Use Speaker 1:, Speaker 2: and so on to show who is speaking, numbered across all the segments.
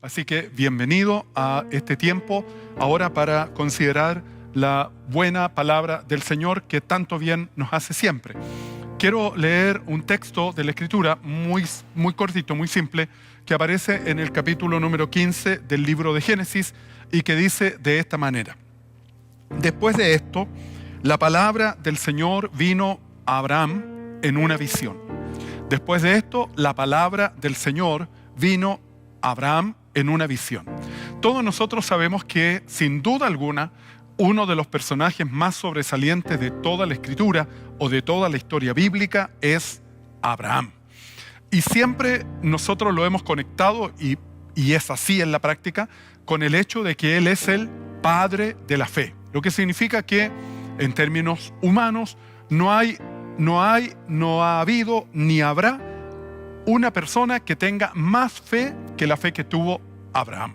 Speaker 1: Así que bienvenido a este tiempo ahora para considerar la buena palabra del Señor que tanto bien nos hace siempre. Quiero leer un texto de la Escritura muy cortito, muy simple, que aparece en el capítulo número 15 del libro de Génesis y que dice de esta manera: Después de esto, la palabra del Señor vino a Abraham en una visión. Después de esto, la palabra del Señor vino a Abraham en una visión. Todos nosotros sabemos que, sin duda alguna, uno de los personajes más sobresalientes de toda la Escritura o de toda la historia bíblica es Abraham. Y siempre nosotros lo hemos conectado, y es así en la práctica, con el hecho de que él es el padre de la fe. Lo que significa que, en términos humanos, no ha habido ni habrá una persona que tenga más fe que la fe que tuvo Abraham.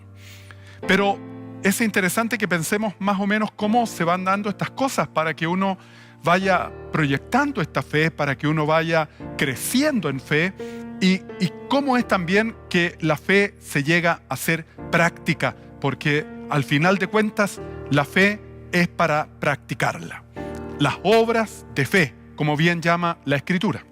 Speaker 1: Pero es interesante que pensemos más o menos cómo se van dando estas cosas para que uno vaya proyectando esta fe, para que uno vaya creciendo en fe, y cómo es también que la fe se llega a ser práctica, porque al final de cuentas la fe es para practicarla. Las obras de fe, como bien llama la Escritura.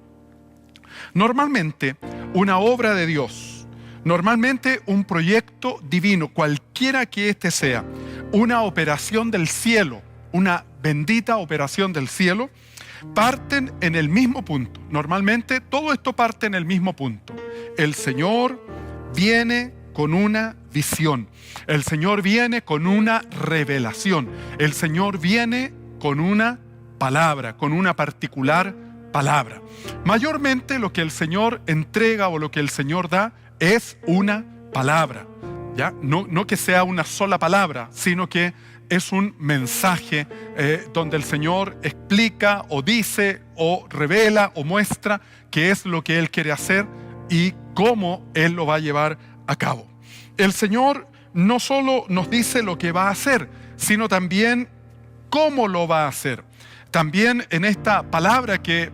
Speaker 1: Normalmente, una obra de Dios, normalmente un proyecto divino, cualquiera que éste sea, una operación del cielo, una bendita operación del cielo, parten en el mismo punto. Normalmente todo esto parte en el mismo punto. El Señor viene con una visión. El Señor viene con una revelación. El Señor viene con una palabra, con una particular palabra. Mayormente lo que el Señor entrega o lo que el Señor da es una palabra, ¿ya? No que sea una sola palabra, sino que es un mensaje donde el Señor explica o dice o revela o muestra qué es lo que Él quiere hacer y cómo Él lo va a llevar a cabo. El Señor no solo nos dice lo que va a hacer, sino también cómo lo va a hacer. También en esta palabra que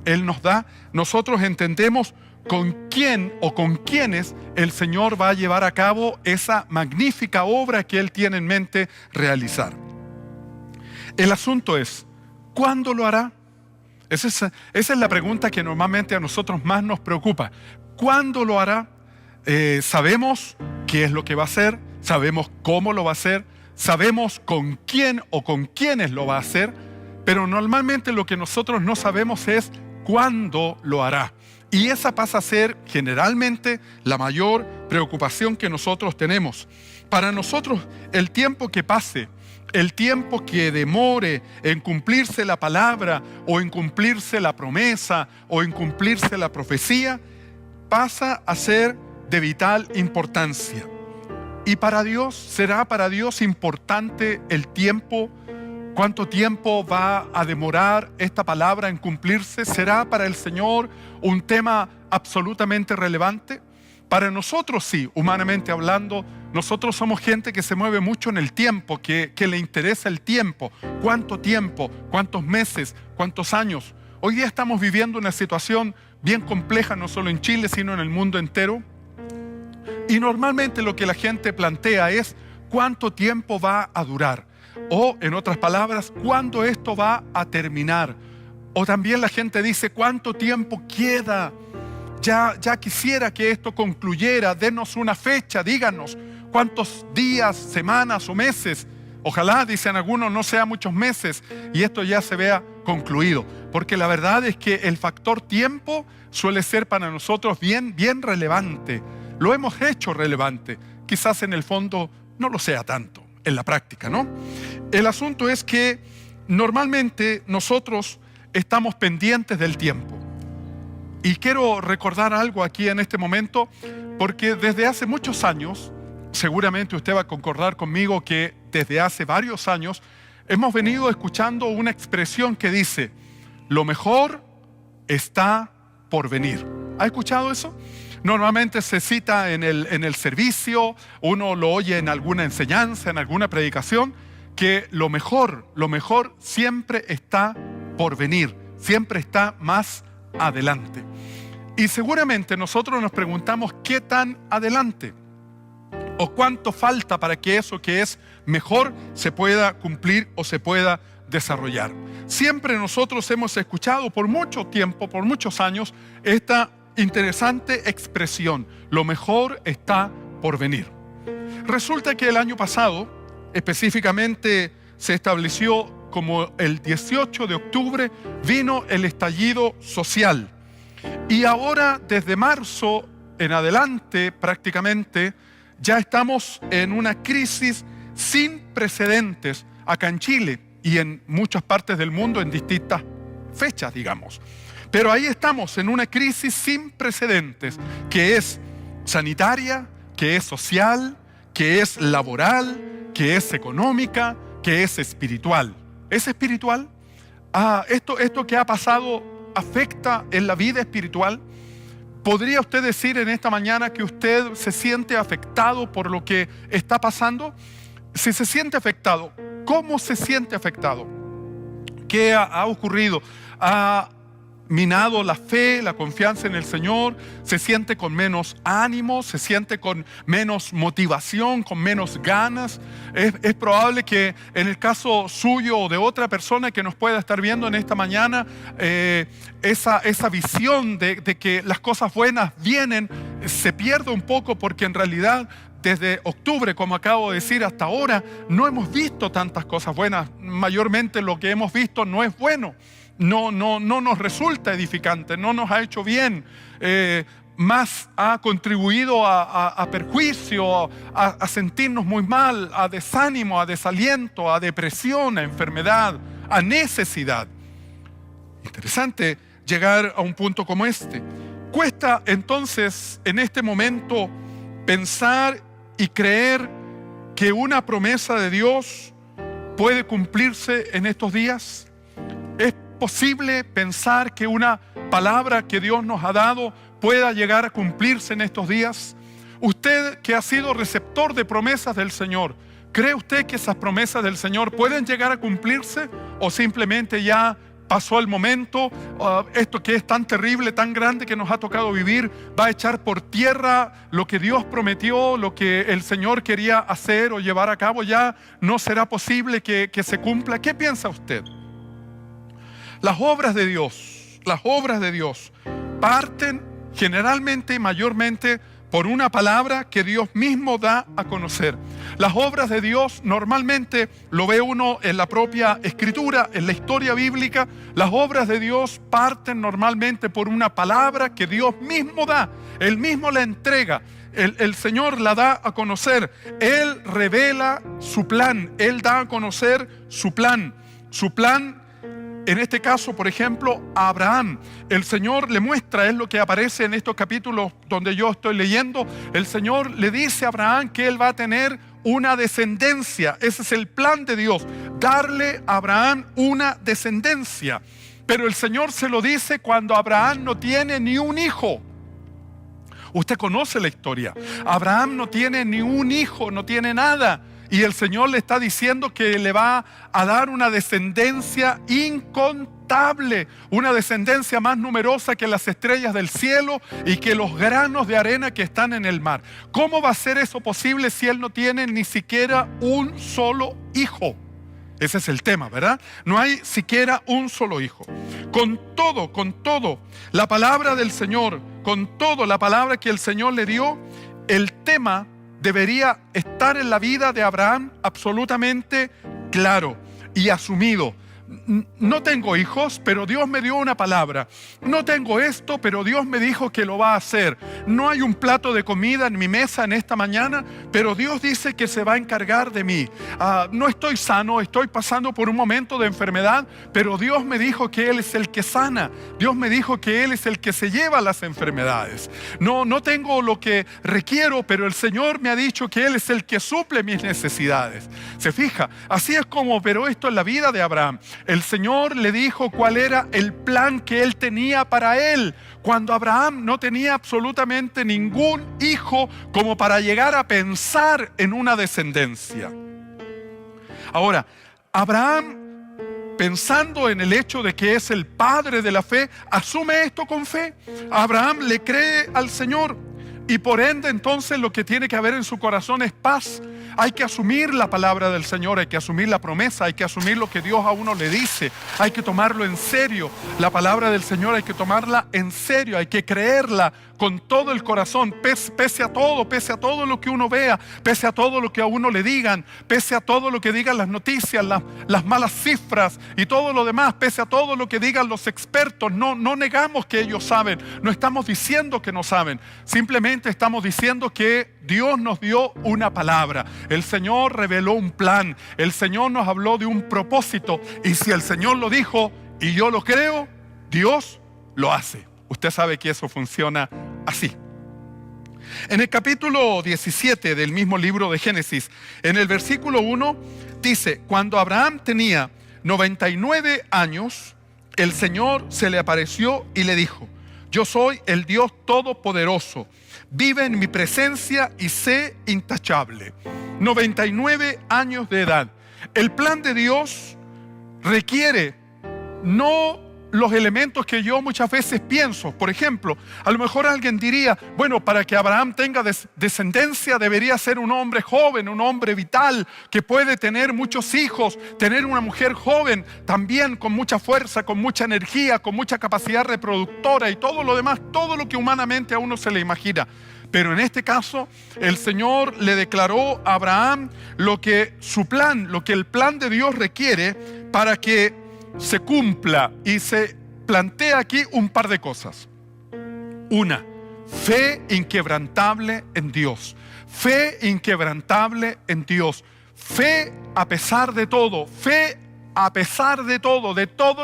Speaker 1: Él nos da, nosotros entendemos con quién o con quiénes el Señor va a llevar a cabo esa magnífica obra que Él tiene en mente realizar. El asunto es, ¿cuándo lo hará? Esa es la pregunta que normalmente a nosotros más nos preocupa. ¿Cuándo lo hará? Sabemos qué es lo que va a hacer, sabemos cómo lo va a hacer, sabemos con quién o con quiénes lo va a hacer, pero normalmente lo que nosotros no sabemos es cuándo lo hará. Y esa pasa a ser generalmente la mayor preocupación que nosotros tenemos. Para nosotros, el tiempo que pase, el tiempo que demore en cumplirse la palabra, o en cumplirse la promesa, o en cumplirse la profecía, pasa a ser de vital importancia. Y para Dios, ¿será para Dios importante el tiempo? ¿Cuánto tiempo va a demorar esta palabra en cumplirse? ¿Será para el Señor un tema absolutamente relevante? Para nosotros sí, humanamente hablando, nosotros somos gente que se mueve mucho en el tiempo, que le interesa el tiempo. ¿Cuánto tiempo? ¿Cuántos meses? ¿Cuántos años? Hoy día estamos viviendo una situación bien compleja, no solo en Chile, sino en el mundo entero. Y normalmente lo que la gente plantea es ¿cuánto tiempo va a durar? O, en otras palabras, ¿cuándo esto va a terminar? O también la gente dice, ¿cuánto tiempo queda? Ya quisiera que esto concluyera, denos una fecha, díganos cuántos días, semanas o meses. Ojalá, dicen algunos, no sea muchos meses y esto ya se vea concluido. Porque la verdad es que el factor tiempo suele ser para nosotros bien relevante. Lo hemos hecho relevante. Quizás en el fondo no lo sea tanto. En la práctica, ¿no? El asunto es que normalmente nosotros estamos pendientes del tiempo. Y quiero recordar algo aquí en este momento, porque desde hace muchos años, seguramente usted va a concordar conmigo que desde hace varios años, hemos venido escuchando una expresión que dice, lo mejor está por venir. ¿Ha escuchado eso? Normalmente se cita en el servicio, uno lo oye en alguna enseñanza, en alguna predicación, que lo mejor siempre está por venir, siempre está más adelante. Y seguramente nosotros nos preguntamos, ¿qué tan adelante? ¿O cuánto falta para que eso que es mejor se pueda cumplir o se pueda desarrollar? Siempre nosotros hemos escuchado por mucho tiempo, por muchos años, esta interesante expresión: lo mejor está por venir. Resulta que el año pasado, específicamente se estableció como el 18 de octubre, vino el estallido social. Y ahora, desde marzo en adelante, prácticamente, ya estamos en una crisis sin precedentes acá en Chile y en muchas partes del mundo en distintas fechas, digamos. Pero ahí estamos en una crisis sin precedentes, que es sanitaria, que es social, que es laboral, que es económica, que es espiritual. ¿Es espiritual? Esto que ha pasado afecta en la vida espiritual. ¿Podría usted decir en esta mañana que usted se siente afectado por lo que está pasando? Si se siente afectado, ¿cómo se siente afectado? ¿Qué ha ocurrido? ¿Ha minado la fe, la confianza en el Señor? ¿Se siente con menos ánimo? ¿Se siente con menos motivación, con menos ganas? Es probable que en el caso suyo o de otra persona que nos pueda estar viendo en esta mañana, esa visión de que las cosas buenas vienen se pierde un poco, porque en realidad desde octubre, como acabo de decir, hasta ahora no hemos visto tantas cosas buenas. Mayormente lo que hemos visto no es bueno. No nos resulta edificante, no nos ha hecho bien, más ha contribuido a perjuicio, a sentirnos muy mal, a desánimo, a desaliento, a depresión, a enfermedad, a necesidad. Interesante llegar a un punto como este. Cuesta entonces en este momento pensar y creer que una promesa de Dios puede cumplirse en estos días. ¿Es posible pensar que una palabra que Dios nos ha dado pueda llegar a cumplirse en estos días? Usted, que ha sido receptor de promesas del Señor, ¿cree usted que esas promesas del Señor pueden llegar a cumplirse? ¿O simplemente ya pasó el momento, esto que es tan terrible, tan grande que nos ha tocado vivir, va a echar por tierra lo que Dios prometió, lo que el Señor quería hacer o llevar a cabo? ¿Ya no será posible que se cumpla? ¿Qué piensa usted? Las obras de Dios parten generalmente y mayormente por una palabra que Dios mismo da a conocer. Las obras de Dios normalmente, lo ve uno en la propia Escritura, en la historia bíblica, las obras de Dios parten normalmente por una palabra que Dios mismo da. Él mismo la entrega. El Señor la da a conocer. Él revela su plan. Él da a conocer su plan. Su plan, en este caso, por ejemplo, a Abraham. El Señor le muestra, es lo que aparece en estos capítulos donde yo estoy leyendo. El Señor le dice a Abraham que él va a tener una descendencia. Ese es el plan de Dios, darle a Abraham una descendencia. Pero el Señor se lo dice cuando Abraham no tiene ni un hijo. Usted conoce la historia. Abraham no tiene ni un hijo, no tiene nada. Y el Señor le está diciendo que le va a dar una descendencia incontable, una descendencia más numerosa que las estrellas del cielo y que los granos de arena que están en el mar. ¿Cómo va a ser eso posible si él no tiene ni siquiera un solo hijo? Ese es el tema, ¿verdad? No hay siquiera un solo hijo. Con todo, la palabra del Señor, con todo, la palabra que el Señor le dio, el tema debería estar en la vida de Abraham absolutamente claro y asumido. No tengo hijos, pero Dios me dio una palabra. No tengo esto, pero Dios me dijo que lo va a hacer. No hay un plato de comida en mi mesa en esta mañana, pero Dios dice que se va a encargar de mí. No estoy sano, estoy pasando por un momento de enfermedad, pero Dios me dijo que Él es el que sana. Dios me dijo que Él es el que se lleva las enfermedades. No tengo lo que requiero, pero el Señor me ha dicho que Él es el que suple mis necesidades. ¿Se fija? Así es como operó esto en la vida de Abraham. El Señor le dijo cuál era el plan que Él tenía para él, cuando Abraham no tenía absolutamente ningún hijo como para llegar a pensar en una descendencia. Ahora, Abraham, pensando en el hecho de que es el padre de la fe, asume esto con fe. Abraham le cree al Señor. Y por ende, entonces, lo que tiene que haber en su corazón es paz. Hay que asumir la palabra del Señor, hay que asumir la promesa, hay que asumir lo que Dios a uno le dice. Hay que tomarlo en serio. La palabra del Señor hay que tomarla en serio, hay que creerla con todo el corazón, pese a todo lo que uno vea, pese a todo lo que a uno le digan, pese a todo lo que digan las noticias, las malas cifras y todo lo demás, pese a todo lo que digan los expertos. No negamos que ellos saben, no estamos diciendo que no saben, simplemente estamos diciendo que Dios nos dio una palabra. El Señor reveló un plan, el Señor nos habló de un propósito, y si el Señor lo dijo y yo lo creo, Dios lo hace. Usted sabe que eso funciona así. En el capítulo 17 del mismo libro de Génesis, en el versículo 1, dice: cuando Abraham tenía 99 años, el Señor se le apareció y le dijo: yo soy el Dios Todopoderoso, vive en mi presencia y sé intachable. 99 años de edad. El plan de Dios requiere no los elementos que yo muchas veces pienso. Por ejemplo, a lo mejor alguien diría: bueno, para que Abraham tenga descendencia debería ser un hombre joven, un hombre vital, que puede tener muchos hijos, tener una mujer joven, también con mucha fuerza, con mucha energía, con mucha capacidad reproductora y todo lo demás, todo lo que humanamente a uno se le imagina. Pero en este caso, el Señor le declaró a Abraham lo que el plan de Dios requiere para que se cumpla, y se plantea aquí un par de cosas. Una, fe inquebrantable en Dios. Fe inquebrantable en Dios. Fe a pesar de todo. Fe a pesar de todo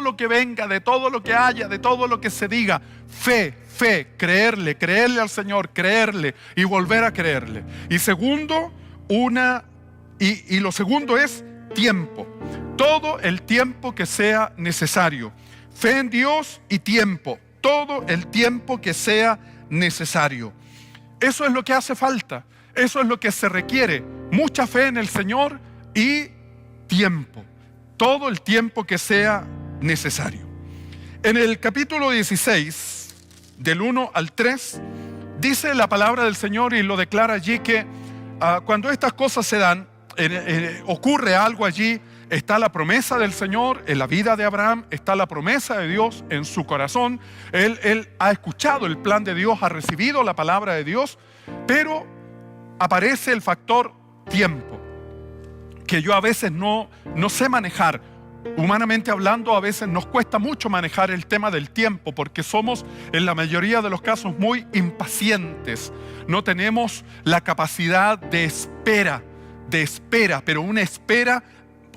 Speaker 1: lo que venga, de todo lo que haya, de todo lo que se diga. Fe, creerle al Señor, creerle y volver a creerle. Y segundo, lo segundo es tiempo. Todo el tiempo que sea necesario. Fe en Dios y tiempo. Todo el tiempo que sea necesario. Eso es lo que hace falta. Eso es lo que se requiere. Mucha fe en el Señor y tiempo. Todo el tiempo que sea necesario. En el capítulo 16, del 1 al 3, dice la palabra del Señor y lo declara allí que cuando estas cosas se dan, ocurre algo allí. Está la promesa del Señor en la vida de Abraham, está la promesa de Dios en su corazón. Él ha escuchado el plan de Dios, ha recibido la palabra de Dios, pero aparece el factor tiempo, que yo a veces no sé manejar. Humanamente hablando, a veces nos cuesta mucho manejar el tema del tiempo, porque somos en la mayoría de los casos muy impacientes. No tenemos la capacidad de espera, pero una espera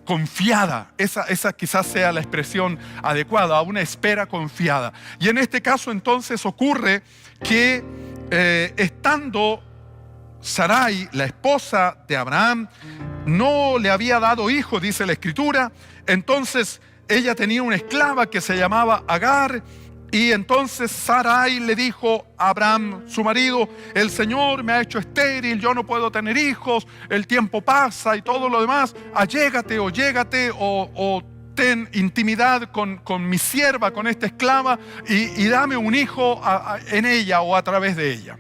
Speaker 1: confiada. Esa quizás sea la expresión adecuada, una espera confiada. Y en este caso entonces ocurre que estando Sarai, la esposa de Abraham, no le había dado hijo, dice la Escritura. Entonces ella tenía una esclava que se llamaba Agar. Y entonces Sarai le dijo a Abraham, su marido: el Señor me ha hecho estéril, yo no puedo tener hijos, el tiempo pasa y todo lo demás. Allégate o ten intimidad con mi sierva, con esta esclava, y dame un hijo en ella o a través de ella.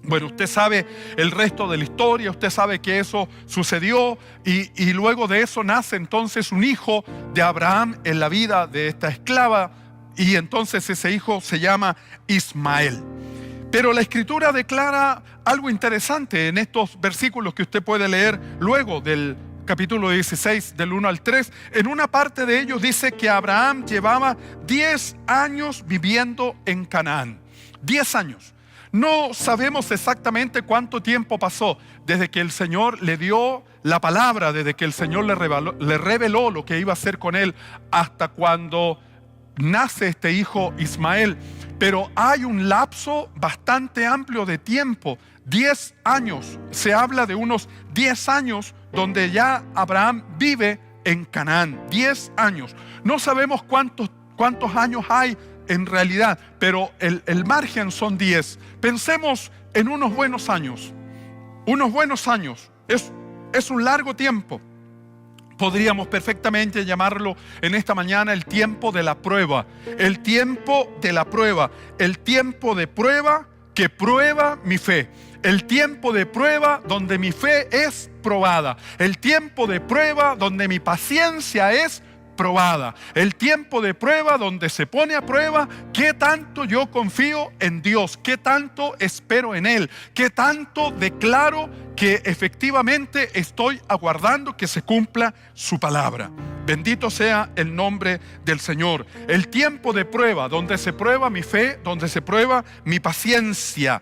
Speaker 1: Bueno, usted sabe el resto de la historia, usted sabe que eso sucedió y luego de eso nace entonces un hijo de Abraham en la vida de esta esclava. Y entonces ese hijo se llama Ismael. Pero la Escritura declara algo interesante en estos versículos que usted puede leer luego del capítulo 16, del 1 al 3. En una parte de ellos dice que Abraham llevaba 10 años viviendo en Canaán. 10 años. No sabemos exactamente cuánto tiempo pasó desde que el Señor le dio la palabra, desde que el Señor le reveló lo que iba a hacer con él, hasta cuando nace este hijo Ismael. Pero hay un lapso bastante amplio de tiempo, 10 años. Se habla de unos 10 años donde ya Abraham vive en Canaán. 10 años. No sabemos cuántos años hay en realidad, pero el margen son 10. Pensemos en unos buenos años. Unos buenos años. Es un largo tiempo. Podríamos perfectamente llamarlo en esta mañana el tiempo de la prueba. El tiempo de la prueba. El tiempo de prueba que prueba mi fe. El tiempo de prueba donde mi fe es probada. El tiempo de prueba donde mi paciencia es probada. El tiempo de prueba donde se pone a prueba qué tanto yo confío en Dios, qué tanto espero en Él, qué tanto declaro que efectivamente estoy aguardando que se cumpla su palabra. Bendito sea el nombre del Señor. El tiempo de prueba donde se prueba mi fe, donde se prueba mi paciencia.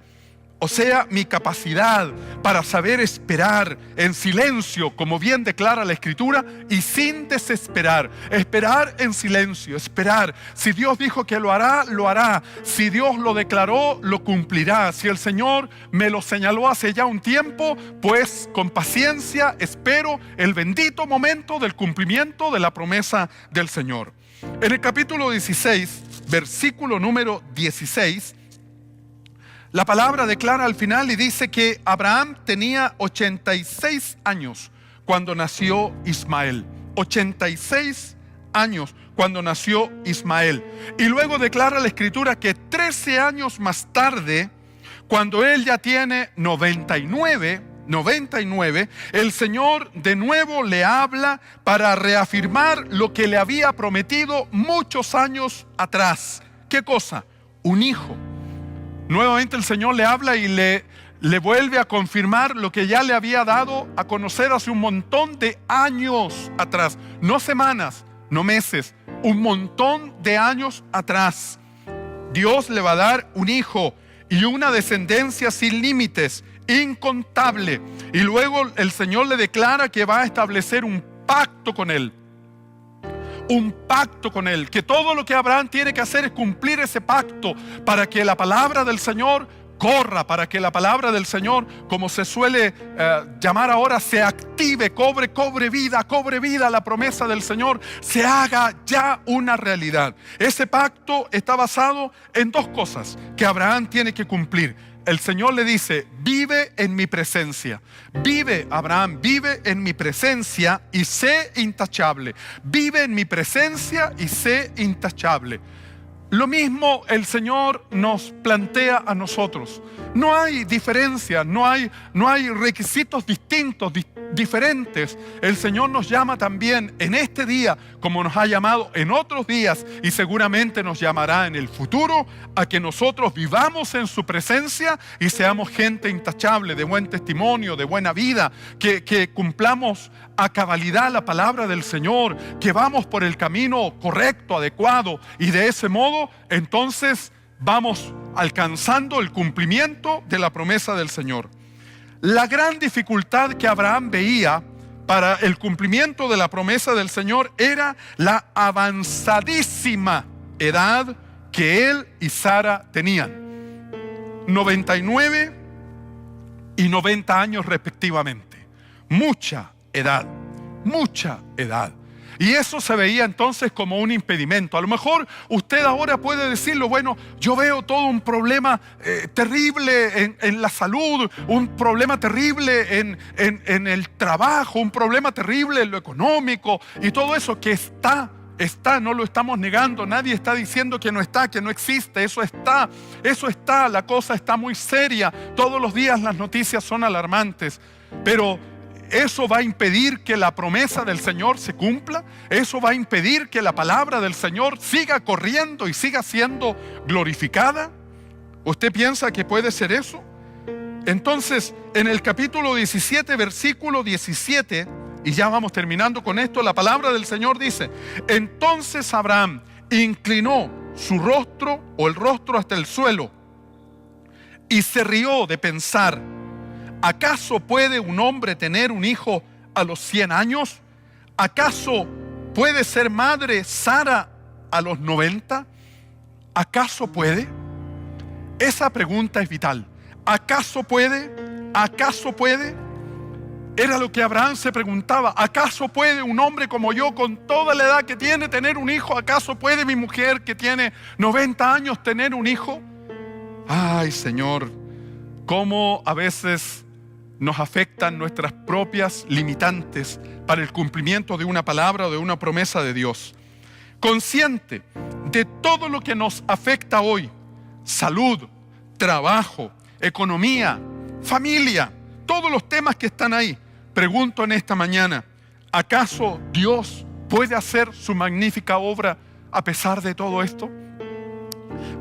Speaker 1: O sea, mi capacidad para saber esperar en silencio, como bien declara la Escritura, y sin desesperar. Esperar en silencio, esperar. Si Dios dijo que lo hará, lo hará. Si Dios lo declaró, lo cumplirá. Si el Señor me lo señaló hace ya un tiempo, pues con paciencia espero el bendito momento del cumplimiento de la promesa del Señor. En el capítulo 16, versículo número 16, la palabra declara al final y dice que Abraham tenía 86 años cuando nació Ismael. 86 años cuando nació Ismael. Y luego declara la Escritura que 13 años más tarde, cuando él ya tiene 99, el Señor de nuevo le habla para reafirmar lo que le había prometido muchos años atrás. ¿Qué cosa? Un hijo. Nuevamente el Señor le habla y le vuelve a confirmar lo que ya le había dado a conocer hace un montón de años atrás. No semanas, no meses, un montón de años atrás. Dios le va a dar un hijo y una descendencia sin límites, incontable. Y luego el Señor le declara que va a establecer un pacto con él. Un pacto con él, que todo lo que Abraham tiene que hacer es cumplir ese pacto para que la palabra del Señor corra, para que la palabra del Señor, como se suele llamar ahora, se active, cobre vida, la promesa del Señor se haga ya una realidad. Ese pacto está basado en dos cosas que Abraham tiene que cumplir. El Señor le dice: vive en mi presencia. Vive, Abraham, vive en mi presencia y sé intachable. Vive en mi presencia y sé intachable. Lo mismo el Señor nos plantea a nosotros. No hay diferencia, no hay requisitos distintos, diferentes. El Señor nos llama también en este día, como nos ha llamado en otros días, y seguramente nos llamará en el futuro, a que nosotros vivamos en su presencia y seamos gente intachable, de buen testimonio, de buena vida, que cumplamos a cabalidad la palabra del Señor, que vamos por el camino correcto, adecuado, y de ese modo entonces vamos alcanzando el cumplimiento de la promesa del Señor. La gran dificultad que Abraham veía para el cumplimiento de la promesa del Señor era la avanzadísima edad que él y Sara tenían. 99 y 90 años respectivamente. Mucha edad. Y eso se veía entonces como un impedimento. A lo mejor usted ahora puede decirlo: bueno, yo veo todo un problema terrible en la salud, un problema terrible en el trabajo, un problema terrible en lo económico, y todo eso que está, no lo estamos negando, nadie está diciendo que no está, que no existe, eso está, la cosa está muy seria, todos los días las noticias son alarmantes, pero ¿eso va a impedir que la promesa del Señor se cumpla? ¿Eso va a impedir que la palabra del Señor siga corriendo y siga siendo glorificada? ¿Usted piensa que puede ser eso? Entonces, en el capítulo 17, versículo 17, y ya vamos terminando con esto, la palabra del Señor dice: entonces Abraham inclinó su rostro o el rostro hasta el suelo y se rió de pensar: ¿acaso puede un hombre tener un hijo a los 100 años? ¿Acaso puede ser madre Sara a los 90? ¿Acaso puede? Esa pregunta es vital. ¿Acaso puede? ¿Acaso puede? Era lo que Abraham se preguntaba. ¿Acaso puede un hombre como yo, con toda la edad que tiene, tener un hijo? ¿Acaso puede mi mujer, que tiene 90 años, tener un hijo? Ay, Señor, cómo a veces nos afectan nuestras propias limitantes para el cumplimiento de una palabra o de una promesa de Dios. Consciente de todo lo que nos afecta hoy: salud, trabajo, economía, familia, todos los temas que están ahí. Pregunto en esta mañana, ¿acaso Dios puede hacer su magnífica obra a pesar de todo esto?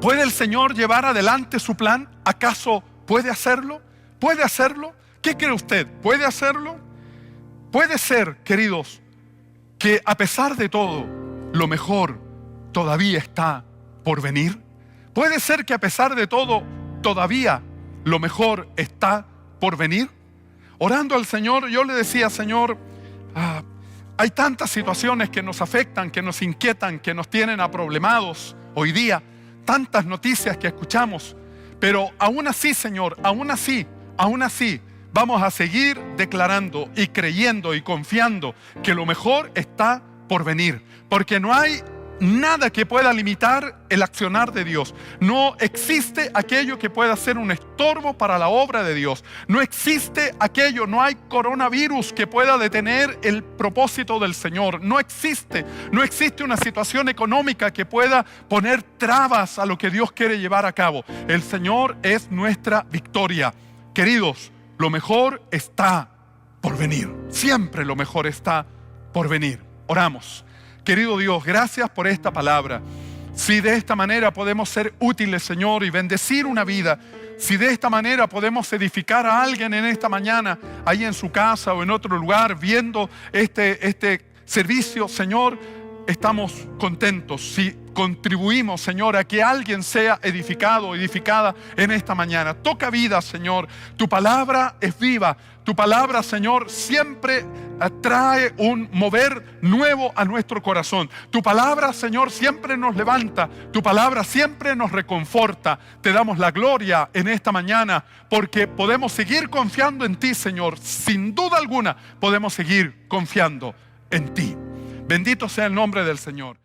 Speaker 1: ¿Puede el Señor llevar adelante su plan? ¿Acaso puede hacerlo? ¿Puede hacerlo? ¿Qué cree usted? ¿Puede hacerlo? Puede ser, queridos, que a pesar de todo, lo mejor todavía está por venir. Puede ser que a pesar de todo, todavía lo mejor está por venir. Orando al Señor, yo le decía, Señor, hay tantas situaciones que nos afectan, que nos inquietan, que nos tienen aproblemados hoy día, tantas noticias que escuchamos, pero aún así, Señor, aún así, vamos a seguir declarando y creyendo y confiando que lo mejor está por venir, porque no hay nada que pueda limitar el accionar de Dios. No existe aquello que pueda ser un estorbo para la obra de Dios. No existe aquello, no hay coronavirus que pueda detener el propósito del Señor. No existe una situación económica que pueda poner trabas a lo que Dios quiere llevar a cabo. El Señor es nuestra victoria. Queridos, lo mejor está por venir. Siempre lo mejor está por venir. Oramos. Querido Dios, gracias por esta palabra. Si de esta manera podemos ser útiles, Señor, y bendecir una vida, si de esta manera podemos edificar a alguien en esta mañana, ahí en su casa o en otro lugar, viendo este servicio, Señor, estamos contentos. Si contribuimos, Señor, a que alguien sea edificado o edificada en esta mañana. Toca vida, Señor. Tu palabra es viva. Tu palabra, Señor, siempre trae un mover nuevo a nuestro corazón. Tu palabra, Señor, siempre nos levanta. Tu palabra siempre nos reconforta. Te damos la gloria en esta mañana porque podemos seguir confiando en ti, Señor. Sin duda alguna podemos seguir confiando en ti. Bendito sea el nombre del Señor.